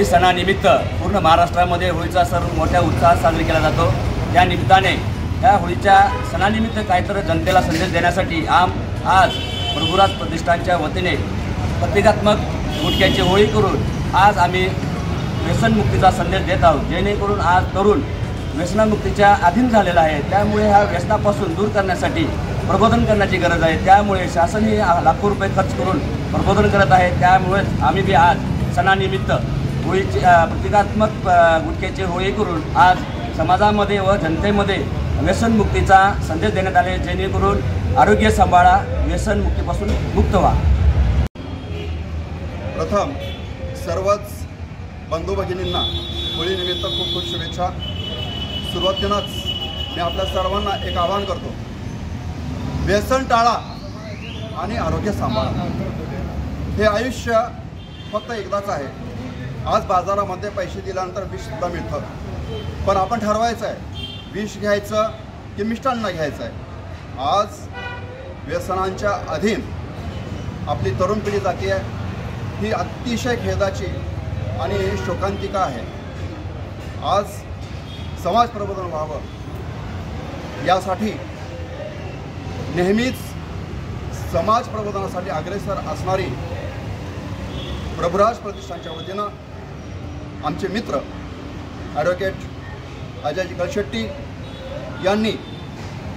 होळी सणानिमित्त पूर्ण महाराष्ट्रामध्ये होळीचा सण मोठ्या उत्साहात साजरा केला जातो। त्या निमित्ताने या होळीच्या सणानिमित्त काहीतरी जनतेला संदेश देण्यासाठी आज प्रभुराज प्रतिष्ठानच्या वतीने प्रतिकात्मक गुटख्याची होळी करून आज आम्ही व्यसनमुक्तीचा संदेश देत आहोत। जेणेकरून आज तरुण व्यसनमुक्तीच्या अधीन झालेला आहे, त्यामुळे ह्या व्यसनापासून दूर करण्यासाठी प्रबोधन करण्याची गरज आहे। त्यामुळे शासनही लाखो रुपये खर्च करून प्रबोधन करत आहे। त्यामुळेच आम्ही बी आज सणानिमित्त होळीची प्रतिकात्मक गुटख्याची होळी करून आज समाजामध्ये व जनतेमध्ये व्यसनमुक्तीचा संदेश देण्यात आले, जेणेकरून आरोग्य सांभाळा, व्यसनमुक्तीपासून मुक्त व्हा। प्रथम सर्वच बंधू भगिनींना होळीनिमित्त खूप खूप शुभेच्छा। सुरुवातीलाच मी आपल्या सर्वांना एक आवाहन करतो, व्यसन टाळा आणि आरोग्य सांभाळा। हे आयुष्य फक्त एकदाच आहे। आज बाजारामध्ये पैसे दिल्यानंतर विषसुद्धा मिळतं, पण आपण ठरवायचं आहे विष घ्यायचं की मिष्टान्न घ्यायचं आहे। आज व्यसनांच्या अधीन आपली तरुण पिढी जाती आहे, ही अतिशय खेदाची आणि शोकांतिका आहे। आज समाज प्रबोधन व्हावं यासाठी नेहमीच समाज प्रबोधनासाठी अग्रेसर असणारी प्रभुराज प्रतिष्ठानच्या वतीनं आमचे मित्र ॲडव्होकेट अजयजी गलशेट्टी यांनी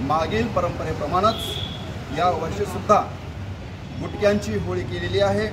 मागील परंपरेप्रमाणेच या वर्षीसुद्धा गुटख्यांची होळी केलेली आहे।